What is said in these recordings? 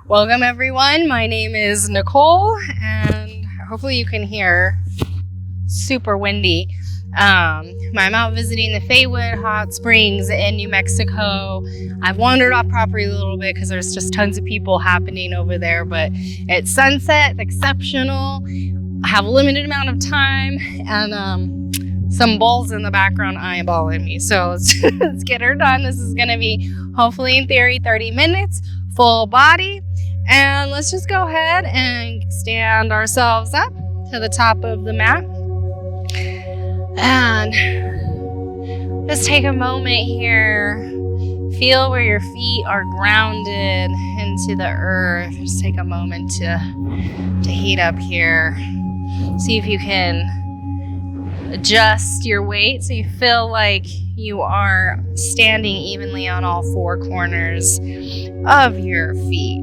Welcome everyone, my name is Nicole and hopefully you can hear super windy. I'm out visiting the Faywood Hot Springs in New Mexico. I've wandered off property a little bit because there's just tons of people happening over there, but it's sunset, it's exceptional. I have a limited amount of time and some bulls in the background eyeballing me. So let's get her done. This is going to be hopefully in theory 30 minutes, full body. And let's just go ahead and stand ourselves up to the top of the mat. And just take a moment here. Feel where your feet are grounded into the earth. Just take a moment to heat up here. See if you can adjust your weight so you feel like you are standing evenly on all four corners of your feet.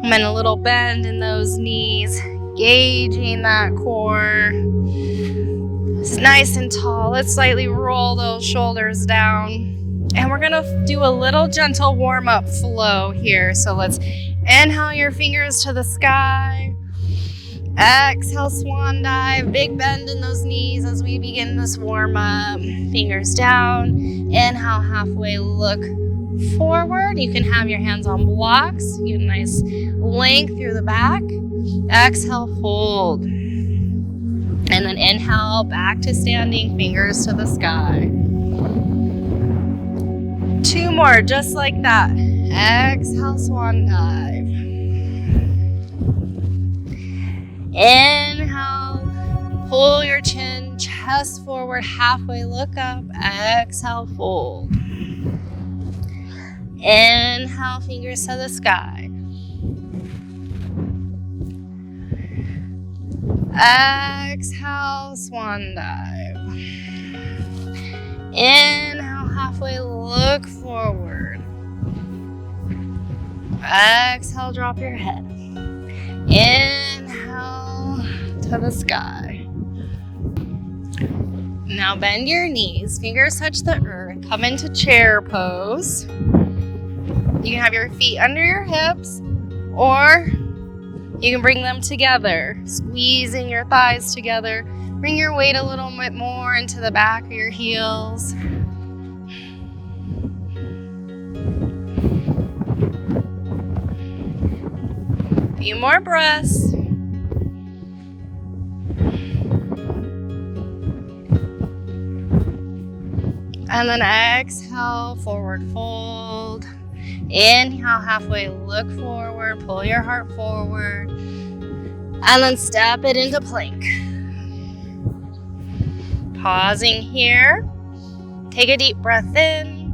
And then a little bend in those knees, gauging that core. It's nice and tall. Let's slightly roll those shoulders down. And we're gonna do a little gentle warm-up flow here. So let's inhale your fingers to the sky. Exhale, swan dive. Big bend in those knees as we begin this warm-up. Fingers down. Inhale, halfway look forward. You can have your hands on blocks. Get a nice length through the back. Exhale, fold. And then inhale, back to standing, fingers to the sky. 2 more, just like that. Exhale, swan dive. Inhale, pull your chin, chest forward, halfway look up. Exhale, fold. Inhale, fingers to the sky. Exhale, swan dive. Inhale, halfway look forward. Exhale, drop your head. Inhale to the sky. Now bend your knees, fingers touch the earth, come into chair pose. You can have your feet under your hips, or you can bring them together, squeezing your thighs together. Bring your weight a little bit more into the back of your heels. A few more breaths. And then exhale, forward fold. Inhale, halfway look forward, pull your heart forward, and then step it into plank. Pausing here, take a deep breath in,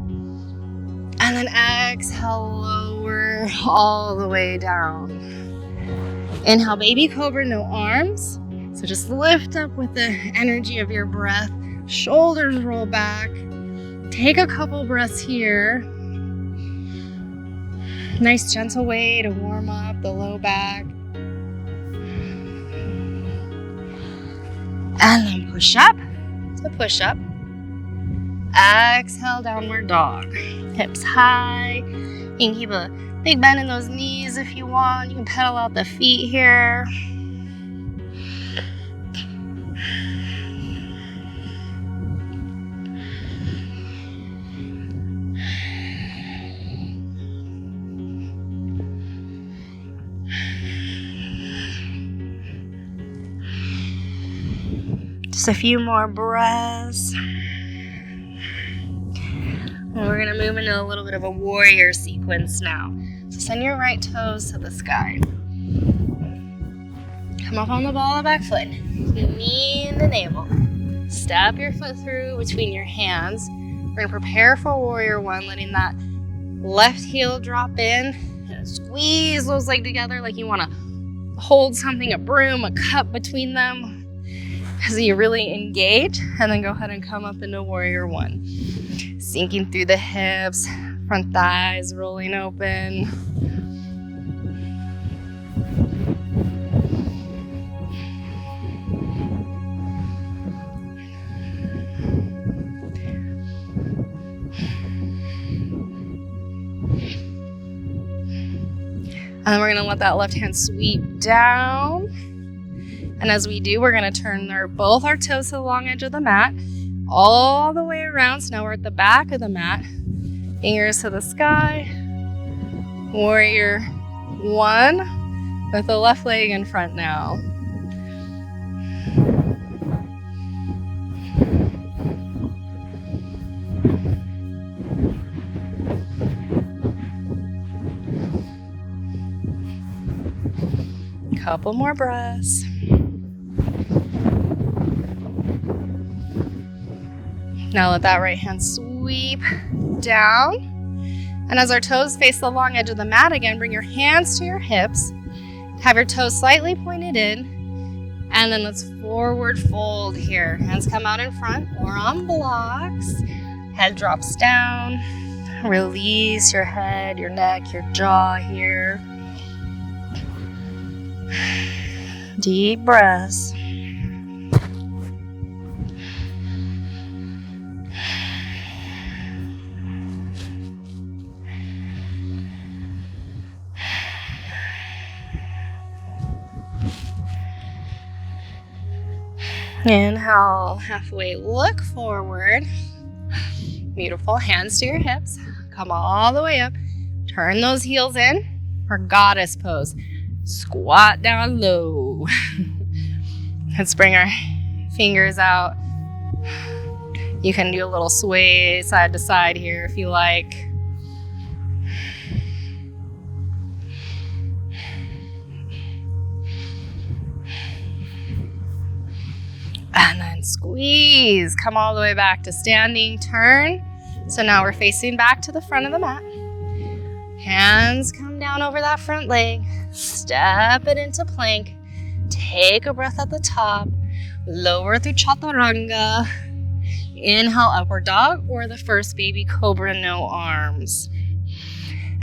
and then exhale, lower all the way down. Inhale, baby cobra, no arms, so just lift up with the energy of your breath, shoulders roll back, take a couple breaths here. Nice gentle way to warm up the low back. And then push up to push up. Exhale, downward dog. Hips high. You can keep a big bend in those knees if you want. You can pedal out the feet here. Just a few more breaths. And we're going to move into a little bit of a warrior sequence now. So send your right toes to the sky. Come up on the ball of back foot. Knee in the navel. Step your foot through between your hands. We're going to prepare for warrior one, letting that left heel drop in. And squeeze those legs together like you want to hold something, a broom, a cup between them. So you really engage, and then go ahead and come up into warrior one. Sinking through the hips, front thighs rolling open. And then we're going to let that left hand sweep down. And as we do, we're going to turn both our toes to the long edge of the mat, all the way around. So now we're at the back of the mat. Fingers to the sky. Warrior 1 with the left leg in front now. Couple more breaths. Now let that right hand sweep down. And as our toes face the long edge of the mat again, bring your hands to your hips. Have your toes slightly pointed in. And then let's forward fold here. Hands come out in front or on blocks. Head drops down. Release your head, your neck, your jaw here. Deep breaths. Inhale, halfway look forward. Beautiful. Hands to your hips. Come all the way up. Turn those heels in for goddess pose. Squat down low. Let's bring our fingers out. You can do a little sway side to side here if you like. And then squeeze. Come all the way back to standing. Turn. So now we're facing back to the front of the mat. Hands come down over that front leg. Step it into plank. Take a breath at the top. Lower through chaturanga. Inhale, upward dog or the first baby cobra, no arms.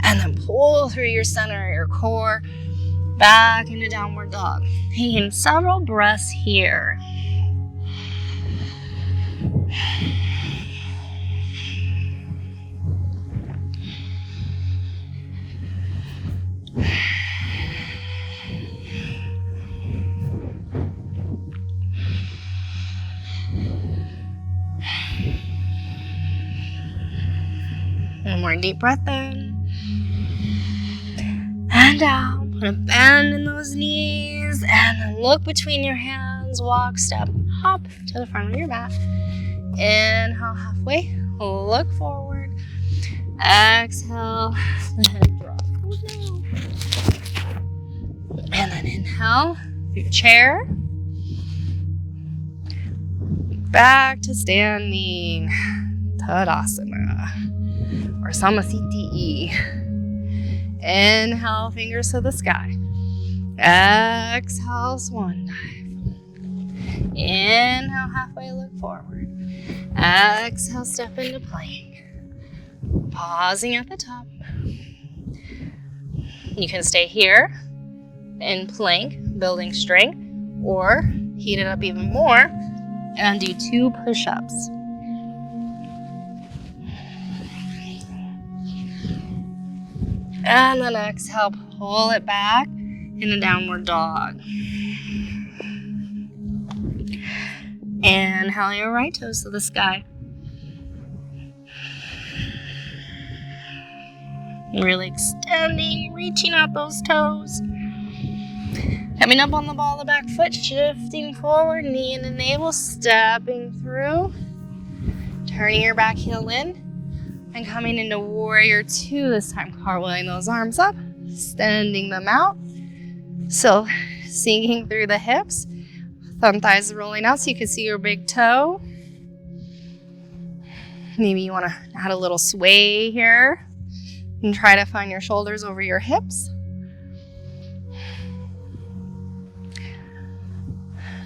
And then pull through your center, your core, back into downward dog. Taking several breaths here. One more deep breath in and out. Put a bend in those knees and then look between your hands. Walk, step, hop to the front of your mat. Inhale halfway, look forward. Exhale, the head drop. And then inhale, your chair. Back to standing. Tadasana. Or Samasthiti. Inhale, fingers to the sky. Exhale, swan dive. Inhale, halfway look forward. Exhale, step into plank. Pausing at the top. You can stay here in plank, building strength, or heat it up even more and do 2 push-ups. And then exhale, pull it back in a downward dog. Inhale your right toes to the sky. Really extending, reaching out those toes. Coming up on the ball of the back foot, shifting forward, knee into navel, stepping through. Turning your back heel in. And coming into warrior 2 this time, cartwheeling those arms up, extending them out. So sinking through the hips, thumb thighs rolling out so you can see your big toe. Maybe you want to add a little sway here and try to find your shoulders over your hips.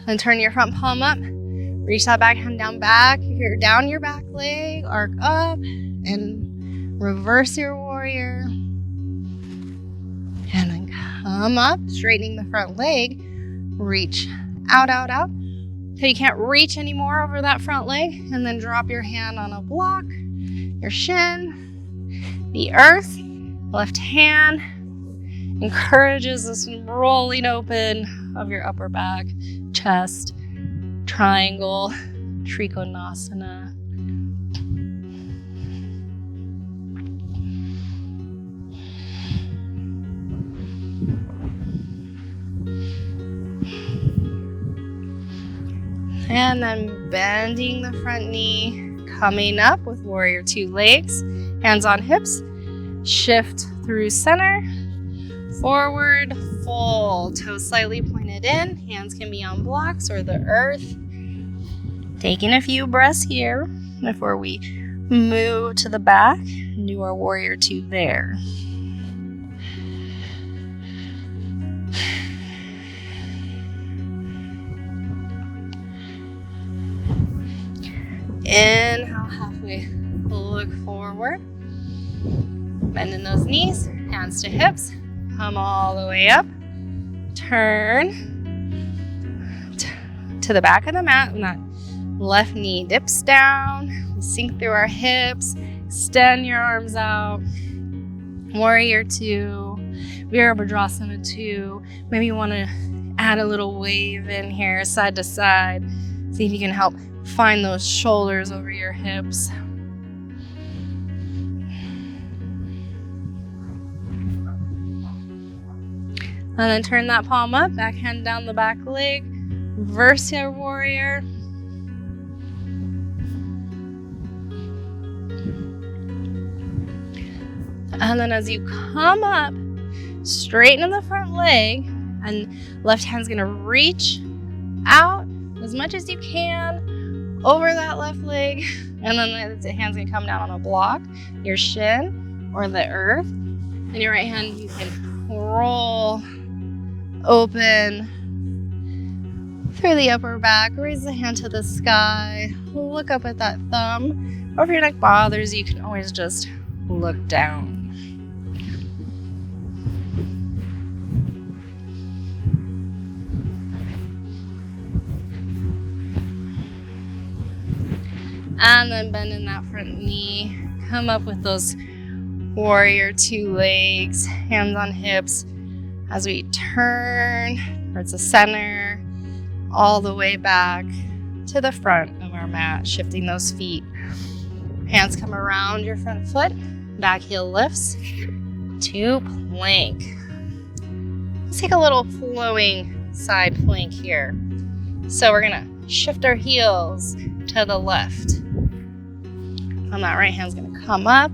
Then turn your front palm up, reach that back hand down back. You're down your back leg, arc up. And reverse your warrior. And then come up, straightening the front leg. Reach out, out, out. Till you can't reach anymore over that front leg. And then drop your hand on a block. Your shin, the earth, left hand encourages this rolling open of your upper back, chest, triangle, Trikonasana. And then bending the front knee, coming up with warrior two legs, hands on hips, shift through center, forward fold, toes slightly pointed in, hands can be on blocks or the earth. Taking a few breaths here before we move to the back and do our warrior two there. Inhale, halfway look forward. Bending those knees, hands to hips. Come all the way up. Turn to the back of the mat. And that left knee dips down. We sink through our hips. Extend your arms out. Warrior two. Virabhadrasana two. Maybe you want to add a little wave in here, side to side. See if you can help find those shoulders over your hips. And then turn that palm up, back hand down the back leg, reverse your warrior. And then as you come up, straighten the front leg, and left hand's gonna reach out as much as you can over that left leg, and then the hand's gonna come down on a block, your shin or the earth, and your right hand you can roll open through the upper back, raise the hand to the sky, look up at that thumb, or if your neck bothers you can always just look down. And then bending that front knee, come up with those warrior two legs, hands on hips, as we turn towards the center, all the way back to the front of our mat, shifting those feet. Hands come around your front foot, back heel lifts to plank. Let's take a little flowing side plank here. So we're gonna shift our heels to the left. And that right hand's gonna come up,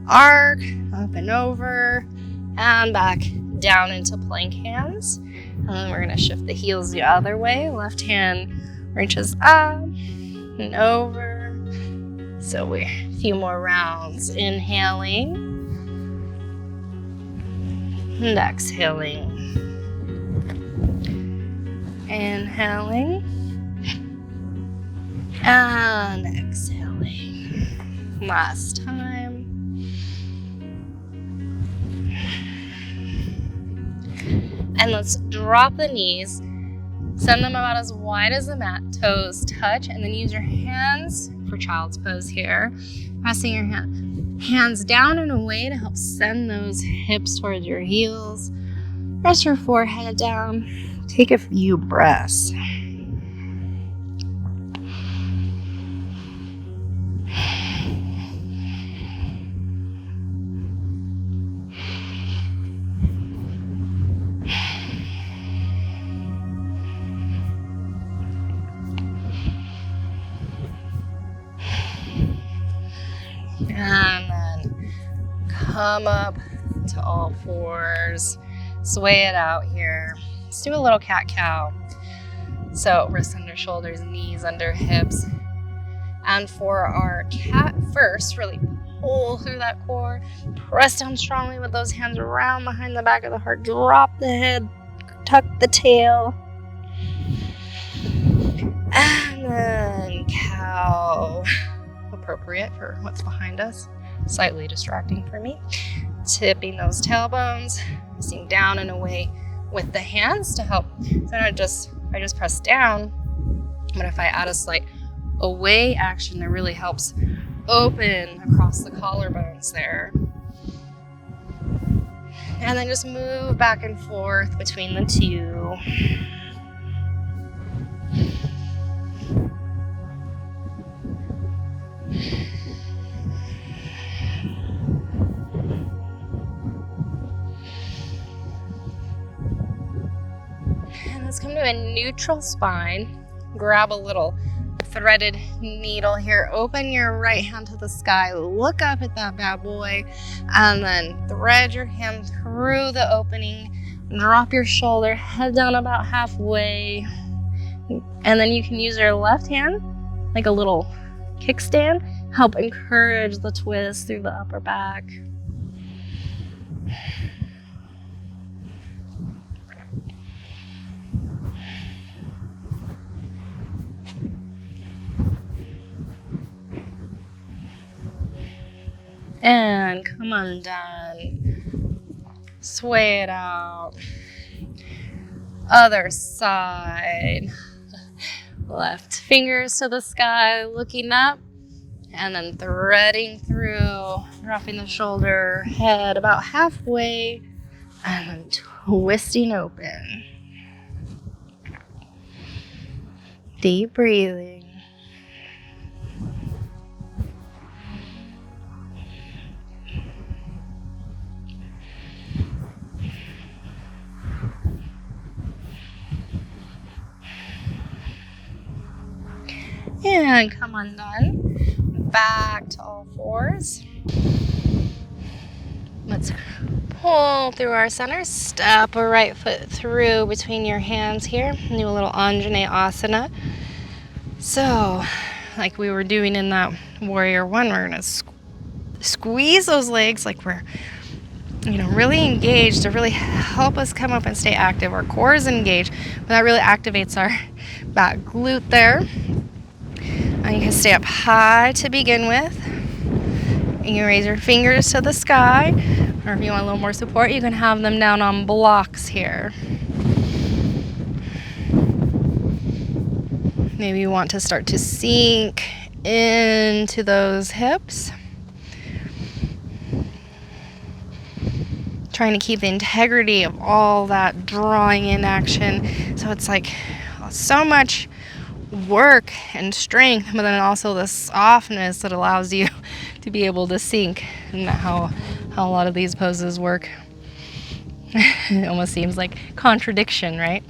arc, up and over, and back down into plank hands. And then we're gonna shift the heels the other way. Left hand reaches up and over. So we're a few more rounds. Inhaling and exhaling. Inhaling and exhaling. Last time. And let's drop the knees. Send them about as wide as the mat. Toes touch, and then use your hands for child's pose here. Pressing your hands down and away to help send those hips towards your heels. Press your forehead down. Take a few breaths. And then come up to all fours. Sway it out here. Let's do a little cat-cow. So wrists under shoulders, knees under hips. And for our cat first, really pull through that core. Press down strongly with those hands around behind the back of the heart. Drop the head, tuck the tail. And then cow. Appropriate for what's behind us. Slightly distracting for me. Tipping those tailbones, pressing down and away with the hands to help. So I just press down, but if I add a slight away action, that really helps open across the collarbones there. And then just move back and forth between the two. And let's come to a neutral spine. Grab a little threaded needle here. Open your right hand to the sky. Look up at that bad boy. And then thread your hand through the opening. Drop your shoulder, head down about halfway. And then you can use your left hand like a little kickstand. Help encourage the twist through the upper back. And come undone. Sway it out. Other side. Left fingers to the sky, looking up. And then threading through, dropping the shoulder, head about halfway. And then twisting open. Deep breathing. And come undone. Back to all fours. Let's pull through our center. Step a right foot through between your hands here. Do a little Anjaneyasana. So, like we were doing in that Warrior One, we're going to squeeze those legs like we're, really engaged to really help us come up and stay active. Our core is engaged, but that really activates our back glute there. And you can stay up high to begin with. You can raise your fingers to the sky, or if you want a little more support, you can have them down on blocks here. Maybe you want to start to sink into those hips. Trying to keep the integrity of all that drawing in action. So it's like so much work and strength, but then also the softness that allows you to be able to sink. And how a lot of these poses work. It almost seems like contradiction, right?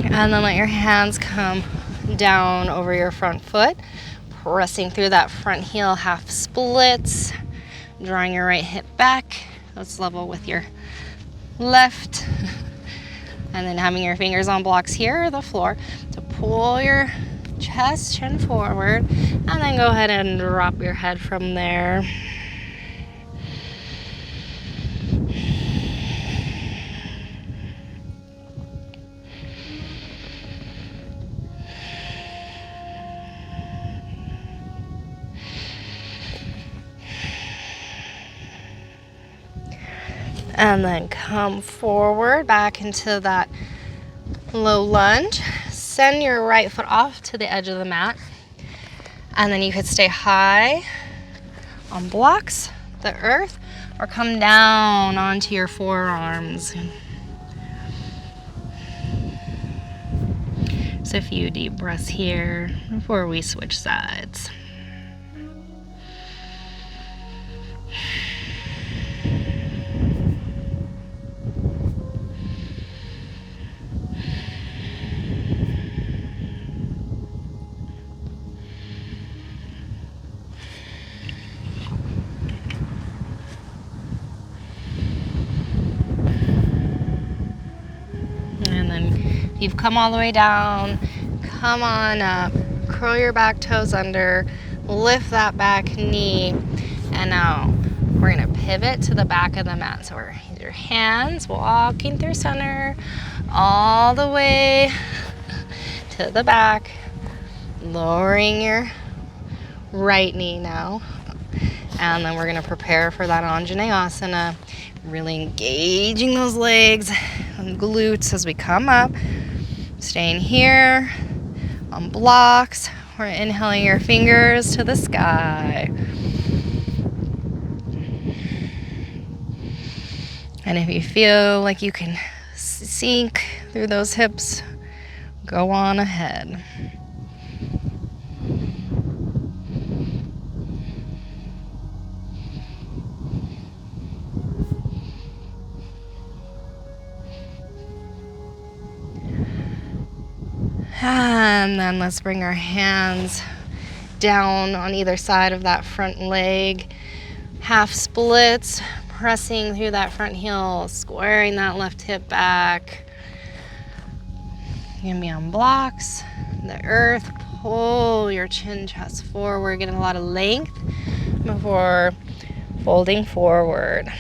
And then let your hands come down over your front foot, pressing through that front heel, half splits. Drawing your right hip back, that's level with your left. And then having your fingers on blocks here or the floor to pull your chest, chin forward, and then go ahead and drop your head from there. And then come forward back into that low lunge. Send your right foot off to the edge of the mat. And then you could stay high on blocks, the earth, or come down onto your forearms. So a few deep breaths here before we switch sides. You've come all the way down, come on up, curl your back toes under, lift that back knee, and now we're gonna pivot to the back of the mat. So we're your hands walking through center, all the way to the back, lowering your right knee now. And then we're gonna prepare for that Anjaneyasana, really engaging those legs and glutes as we come up. Staying here, on blocks, or inhaling your fingers to the sky. And if you feel like you can sink through those hips, go on ahead. And then let's bring our hands down on either side of that front leg. Half splits, pressing through that front heel, squaring that left hip back. You're gonna be on blocks, the earth. Pull your chin, chest forward, getting a lot of length before folding forward.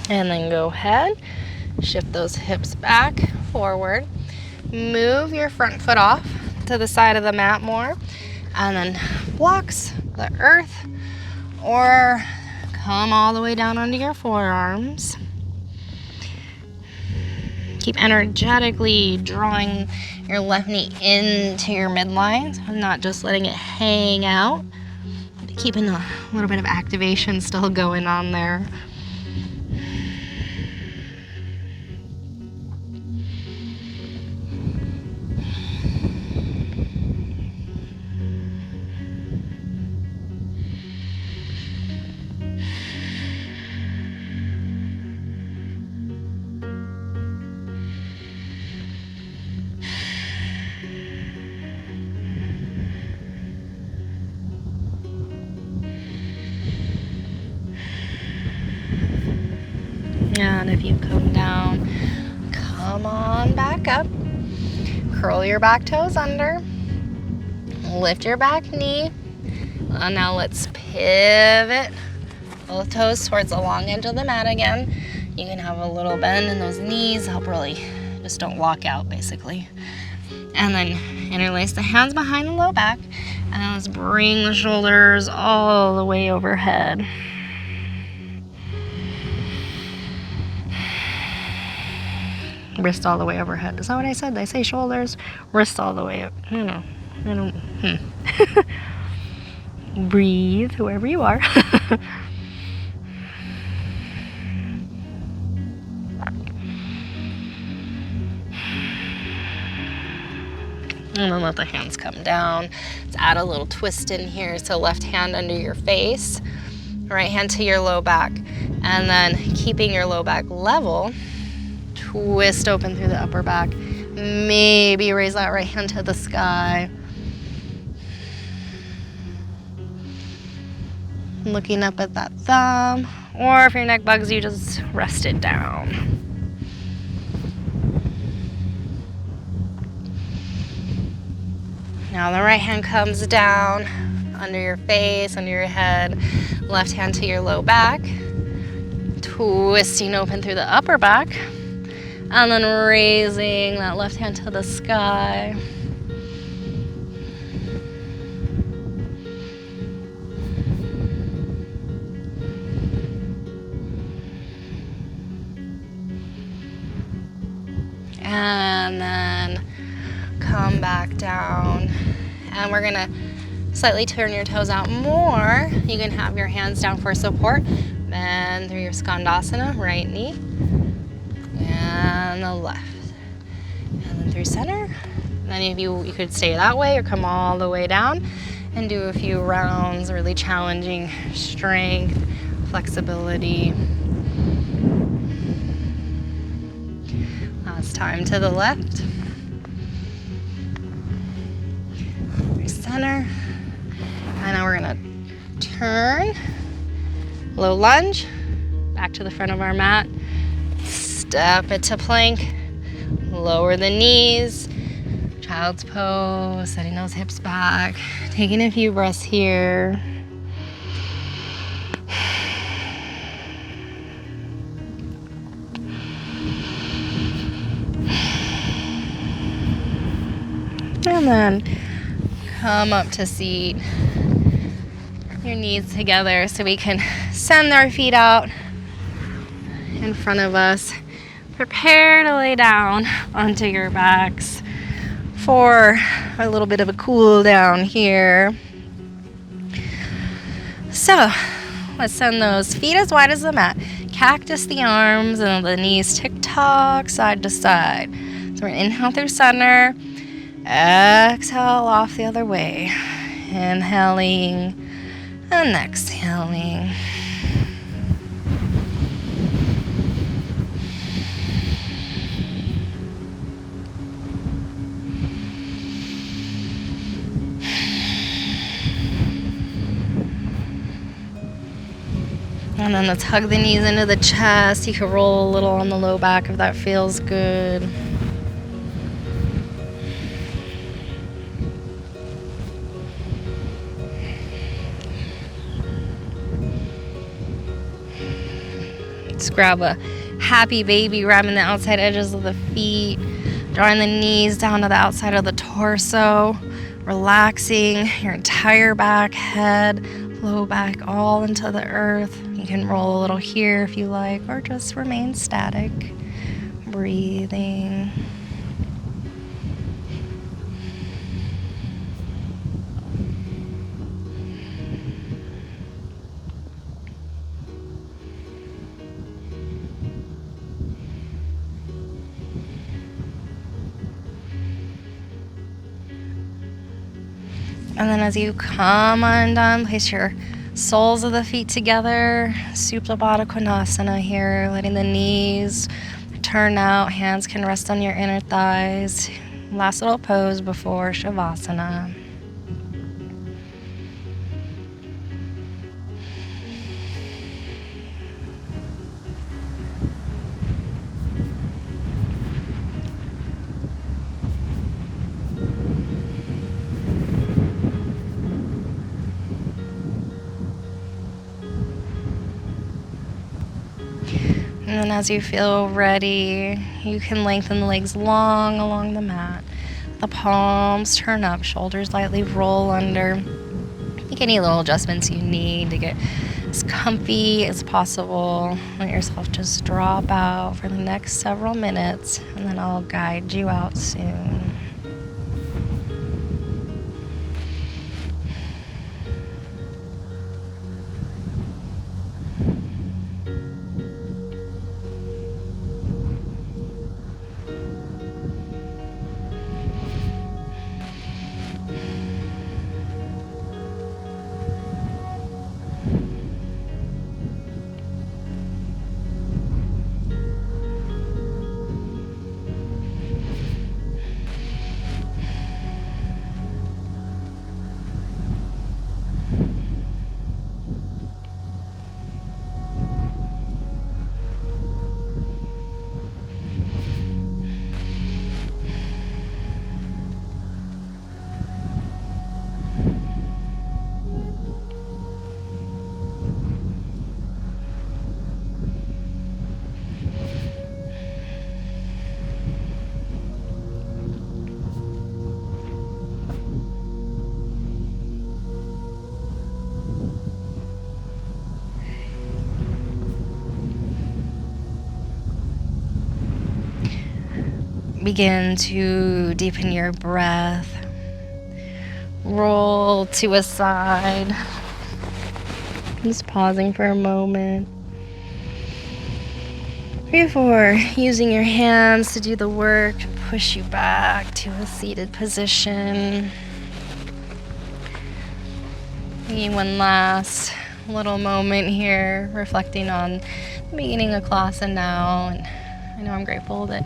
And then go ahead, shift those hips back, forward. Move your front foot off to the side of the mat more. And then blocks, the earth, or come all the way down onto your forearms. Keep energetically drawing your left knee into your midline, so not just letting it hang out, but keeping a little bit of activation still going on there. And if you come down, come on back up. Curl your back toes under. Lift your back knee. And now let's pivot both toes towards the long edge of the mat again. You can have a little bend in those knees, help really just don't lock out basically. And then interlace the hands behind the low back. And then let's bring the shoulders all the way overhead. Wrist all the way overhead. Is that what I said? Did I say shoulders? Wrist all the way up. I don't. Breathe, whoever you are. And then let the hands come down. Let's add a little twist in here. So left hand under your face, right hand to your low back. And then keeping your low back level, twist open through the upper back. Maybe raise that right hand to the sky. Looking up at that thumb. Or if your neck bugs you, just rest it down. Now the right hand comes down under your face, under your head. Left hand to your low back. Twisting open through the upper back. And then raising that left hand to the sky. And then come back down. And we're gonna slightly turn your toes out more. You can have your hands down for support. Bend through your Skandasana, right knee. And the left. And then through center. And then if you could stay that way or come all the way down and do a few rounds, really challenging strength, flexibility. Last time to the left. Through center. And now we're gonna turn, low lunge, back to the front of our mat. Step into plank, lower the knees, child's pose, setting those hips back, taking a few breaths here. then come up to seat. Your knees together so we can send our feet out in front of us. Prepare to lay down onto your backs for a little bit of a cool down here. So let's send those feet as wide as the mat. Cactus the arms and the knees tick-tock side to side. So we're inhale through center. Exhale off the other way. Inhaling and exhaling. And then let's hug the knees into the chest. You can roll a little on the low back if that feels good. Let's grab a happy baby, grabbing the outside edges of the feet, drawing the knees down to the outside of the torso, relaxing your entire back, head, low back, all into the earth. You can roll a little here if you like, or just remain static, breathing. And then as you come undone, place your soles of the feet together, Supta Baddha Konasana here, letting the knees turn out, hands can rest on your inner thighs. Last little pose before Shavasana. And then as you feel ready, you can lengthen the legs long along the mat. The palms turn up, shoulders lightly roll under. Make any little adjustments you need to get as comfy as possible. Let yourself just drop out for the next several minutes, and then I'll guide you out soon. Begin to deepen your breath. Roll to a side. Just pausing for a moment before using your hands to do the work to push you back to a seated position. Maybe one last little moment here, reflecting on the beginning of class and now. And I know I'm grateful that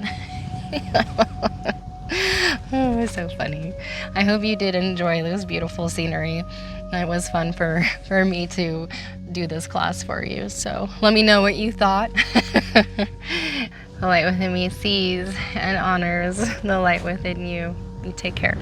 oh, it was so funny. I hope you did enjoy this beautiful scenery. It was fun for me to do this class for you. So let me know what you thought. The light within me sees and honors the light within you. You take care.